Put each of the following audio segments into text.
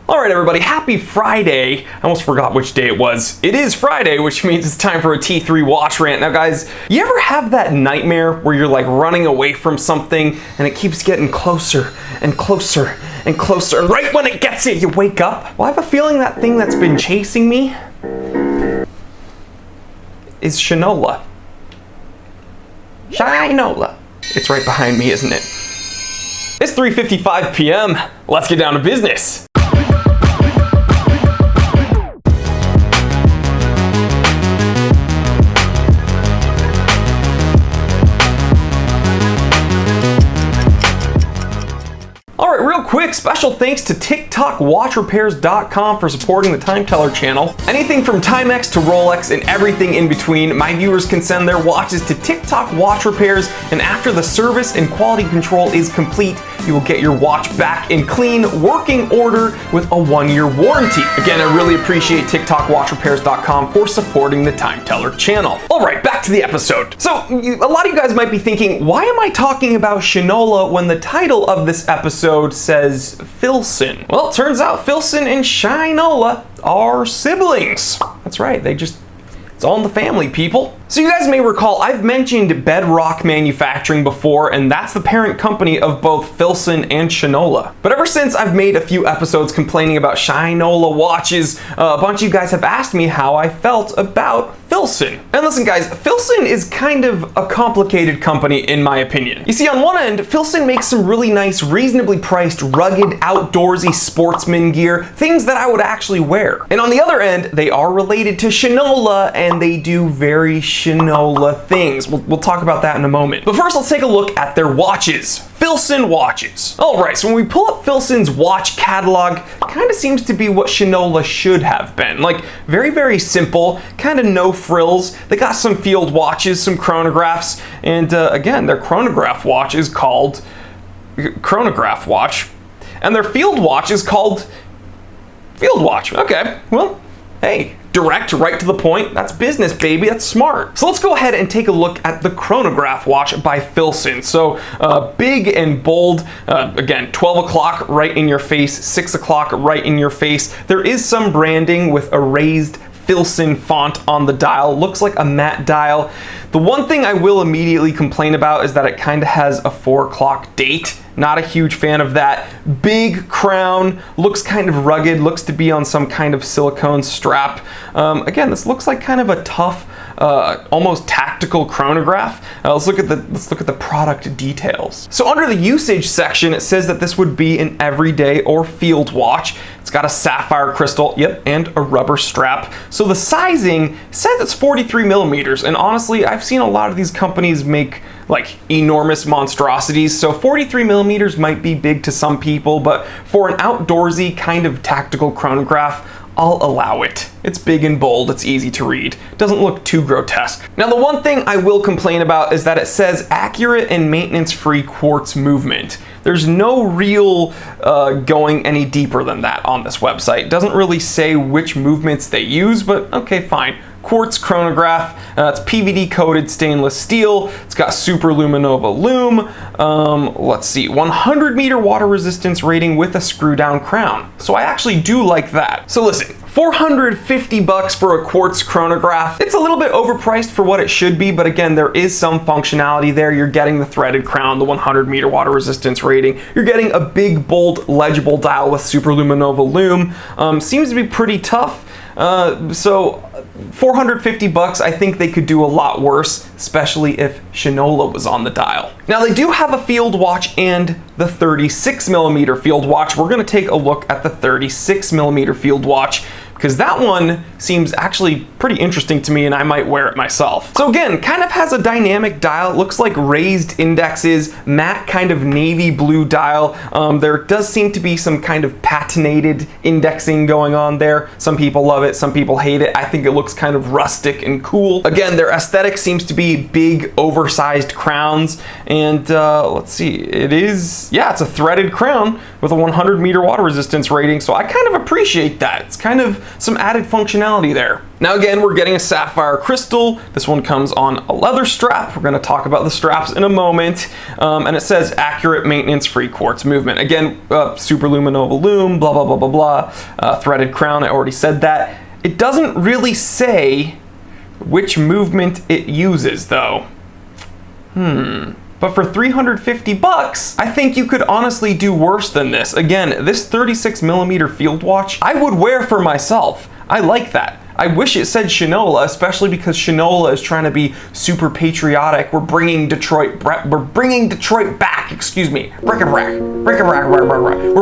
All right, everybody, happy Friday. I almost forgot which day it was. It is Friday, which means it's time for a T3 watch rant. Now, guys, you ever have that nightmare where you're like running away from something and it keeps getting closer and closer and closer, and right when it gets you wake up? Well, I have a feeling that thing that's been chasing me is Shinola. Shinola. It's right behind me, isn't it? It's 3:55 p.m. Let's get down to business. Alright, real quick, special thanks to TikTokWatchRepairs.com for supporting the Time Teller channel. Anything from Timex to Rolex and everything in between, my viewers can send their watches to TikTok Watch Repairs, and after the service and quality control is complete, you will get your watch back in clean, working order with a 1-year warranty. Again, I really appreciate TikTokWatchRepairs.com for supporting the Time Teller channel. Alright, back to the episode. So, a lot of you guys might be thinking, why am I talking about Shinola when the title of this episode says Filson? Well, it turns out Filson and Shinola are siblings. That's right, it's all in the family, people. So you guys may recall, I've mentioned Bedrock Manufacturing before, and that's the parent company of both Filson and Shinola. But ever since I've made a few episodes complaining about Shinola watches, a bunch of you guys have asked me how I felt about Filson. And listen guys, Filson is kind of a complicated company in my opinion. You see, on one end, Filson makes some really nice, reasonably priced, rugged, outdoorsy sportsman gear, things that I would actually wear. And on the other end, they are related to Shinola, and they do very Shinola things. We'll talk about that in a moment. But first, let's take a look at their watches. Filson watches. Alright, so when we pull up Filson's watch catalog, it kind of seems to be what Shinola should have been. Like, very, very simple, kind of no frills. They got some field watches, some chronographs, and again, their chronograph watch is called chronograph watch, and their field watch is called field watch. Okay, well, hey, direct, right to the point. That's business, baby. That's smart. So let's go ahead and take a look at the chronograph watch by Filson. So big and bold. Again, 12 o'clock right in your face, 6 o'clock right in your face. There is some branding with a raised Filson font on the dial. Looks like a matte dial. The one thing I will immediately complain about is that it kind of has a 4 o'clock date. Not a huge fan of that. Big crown, looks kind of rugged, looks to be on some kind of silicone strap. Again, this looks like kind of a tough, almost tactical chronograph. Let's look at the product details. So under the usage section, it says that this would be an everyday or field watch. It's got a sapphire crystal, yep, and a rubber strap. So the sizing says it's 43 millimeters, and honestly, I've seen a lot of these companies make like enormous monstrosities, so 43 millimeters might be big to some people, but for an outdoorsy kind of tactical chronograph, I'll allow it. It's big and bold, it's easy to read. Doesn't look too grotesque. Now, the one thing I will complain about is that it says accurate and maintenance-free quartz movement. There's no real going any deeper than that on this website. It doesn't really say which movements they use, but okay, fine. Quartz chronograph, it's PVD coated stainless steel, it's got super luminova lume, let's see, 100 meter water resistance rating with a screw down crown. So I actually do like that. So listen, $450 for a quartz chronograph. It's a little bit overpriced for what it should be, but again, there is some functionality there. You're getting the threaded crown, the 100 meter water resistance rating. You're getting a big, bold, legible dial with super luminova lume. Seems to be pretty tough. So $450, I think they could do a lot worse, especially if Shinola was on the dial. Now, they do have a field watch and the 36 millimeter field watch. We're gonna take a look at the 36 millimeter field watch, because that one seems actually pretty interesting to me, and I might wear it myself. So again, kind of has a dynamic dial. It looks like raised indexes, matte kind of navy blue dial. There does seem to be some kind of patinated indexing going on there. Some people love it, some people hate it. I think it looks kind of rustic and cool. Again, their aesthetic seems to be big, oversized crowns, and let's see, it's a threaded crown with a 100 meter water resistance rating, so I kind of appreciate that. It's kind of some added functionality there. Now again, we're getting a sapphire crystal. This one comes on a leather strap. We're gonna talk about the straps in a moment. And it says accurate maintenance-free quartz movement. Again, super luminova lume, blah, blah, blah, blah, blah. Threaded crown, I already said that. It doesn't really say which movement it uses though. But for 350 bucks, I think you could honestly do worse than this. Again, this 36mm field watch, I would wear for myself. I like that. I wish it said Shinola, especially because Shinola is trying to be super patriotic. We're bringing Detroit back, excuse me. We're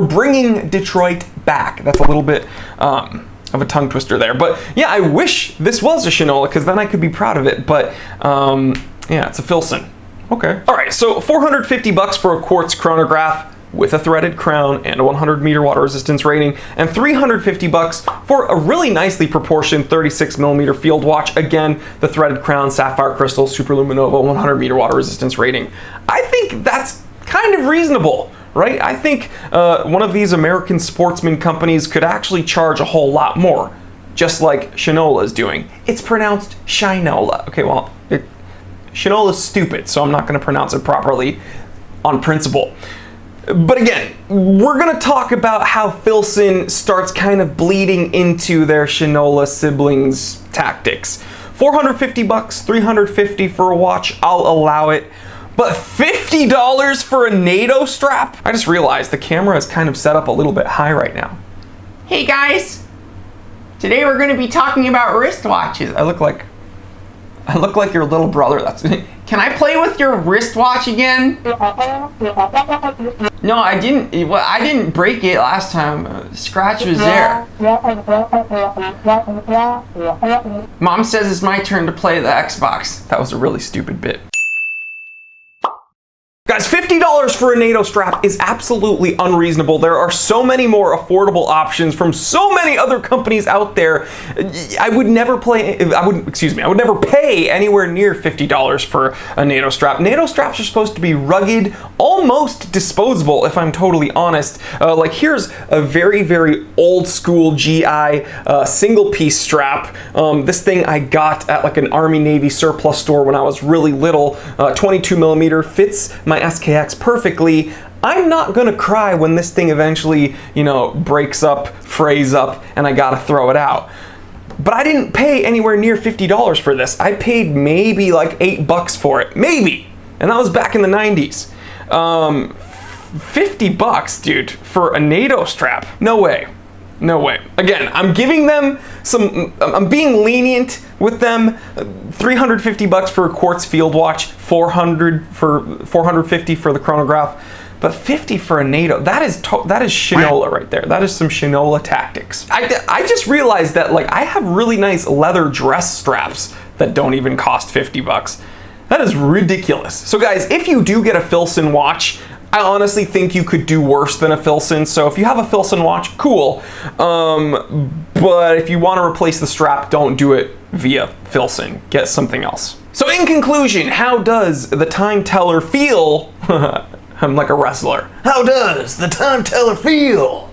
bringing Detroit back. That's a little bit of a tongue twister there. But yeah, I wish this was a Shinola because then I could be proud of it. But yeah, it's a Filson. Okay. All right, so 450 bucks for a quartz chronograph with a threaded crown and a 100-meter water resistance rating, and 350 bucks for a really nicely proportioned 36mm field watch. Again, the threaded crown, sapphire crystal, super luminova, 100-meter water resistance rating. I think that's kind of reasonable, right? I think one of these American sportsman companies could actually charge a whole lot more, just like Shinola is doing. It's pronounced Shinola. Okay, well, Shinola's stupid, so I'm not going to pronounce it properly on principle. But again, we're going to talk about how Filson starts kind of bleeding into their Shinola siblings tactics. 450 bucks, 350 for a watch, I'll allow it. But $50 for a NATO strap? I just realized the camera is kind of set up a little bit high right now. Hey guys, today we're going to be talking about wristwatches. I look like your little brother. Can I play with your wristwatch again? No, I didn't. Well, I didn't break it last time. The scratch was there. Mom says it's my turn to play the Xbox. That was a really stupid bit. Guys, $50 for a NATO strap is absolutely unreasonable. There are so many more affordable options from so many other companies out there. I would never pay anywhere near $50 for a NATO strap. NATO straps are supposed to be rugged, almost disposable, if I'm totally honest. Like here's a very, very old school GI single piece strap. This thing I got at like an Army Navy surplus store when I was really little. 22mm, fits my SKX perfectly. I'm not gonna cry when this thing eventually, breaks up, frays up, and I gotta throw it out. But I didn't pay anywhere near $50 for this. I paid maybe like $8 for it, maybe. And that was back in the 90s. 50 bucks, dude, for a NATO strap? No way. No way. Again, I'm giving them I'm being lenient with them. 350 bucks for a quartz field watch, 450 for the chronograph, but 50 for a NATO. That is Shinola right there. That is some Shinola tactics. I just realized that like I have really nice leather dress straps that don't even cost 50 bucks. That is ridiculous. So guys, if you do get a Filson watch, I honestly think you could do worse than a Filson. So if you have a Filson watch, cool. But if you want to replace the strap, don't do it via Filson. Get something else. So in conclusion, how does the time teller feel? I'm like a wrestler. How does the time teller feel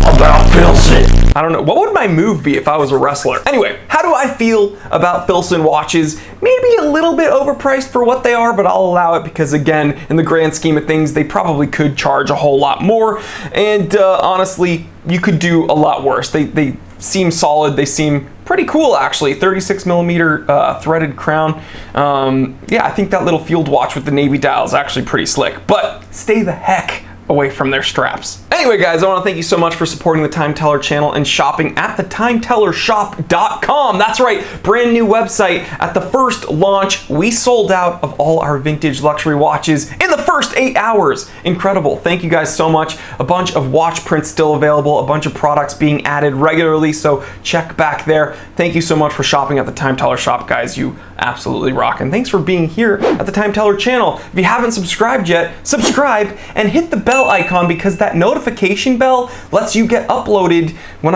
about Filson? I don't know. What would my move be if I was a wrestler? Anyway, how do I feel about Filson watches? Maybe a little bit overpriced for what they are, but I'll allow it because, again, in the grand scheme of things, they probably could charge a whole lot more. And honestly, you could do a lot worse. They seem solid. They seem pretty cool, actually. 36mm threaded crown. Yeah, I think that little field watch with the Navy dial is actually pretty slick. But stay the heck away from their straps. Anyway, guys, I want to thank you so much for supporting the Time Teller channel and shopping at thetimetellershop.com. That's right, brand new website. At the first launch, we sold out of all our vintage luxury watches in the first 8 hours. Incredible. Thank you guys so much. A bunch of watch prints still available, a bunch of products being added regularly, so check back there. Thank you so much for shopping at the Time Teller shop, guys. You absolutely rock. And thanks for being here at the Time Teller channel. If you haven't subscribed yet, subscribe and hit the bell icon because that notification bell lets you get uploaded when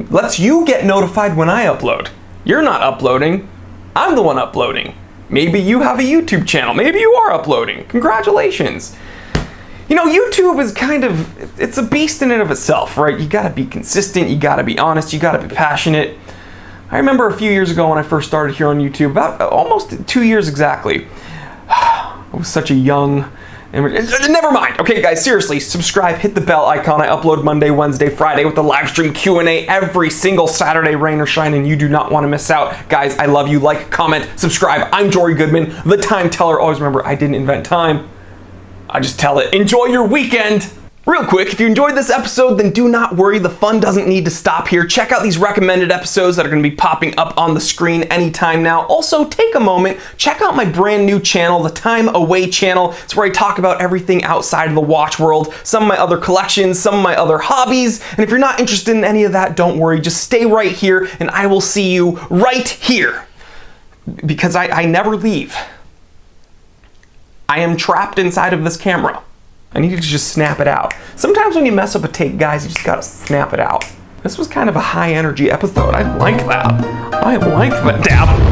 lets you get notified when I upload. You're not uploading. I'm the one uploading. Maybe you have a YouTube channel. Maybe you are uploading. Congratulations. You know, YouTube is it's a beast in and of itself, right? You gotta be consistent, you gotta be honest, you gotta be passionate. I remember a few years ago when I first started here on YouTube, about almost 2 years exactly. I was such a young... Never mind. Okay, guys, seriously, subscribe, hit the bell icon. I upload Monday, Wednesday, Friday with the live stream Q&A every single Saturday, rain or shine, and you do not want to miss out. Guys, I love you. Like, comment, subscribe. I'm Jory Goodman, the time teller. Always remember, I didn't invent time. I just tell it. Enjoy your weekend. Real quick, if you enjoyed this episode, then do not worry, the fun doesn't need to stop here. Check out these recommended episodes that are going to be popping up on the screen anytime now. Also, take a moment, check out my brand new channel, the Time Away channel. It's where I talk about everything outside of the watch world, some of my other collections, some of my other hobbies. And if you're not interested in any of that, don't worry, just stay right here and I will see you right here. Because I never leave. I am trapped inside of this camera. I need to just snap it out. Sometimes when you mess up a take, guys, you just gotta snap it out. This was kind of a high energy episode. I like that. I like that. Dab.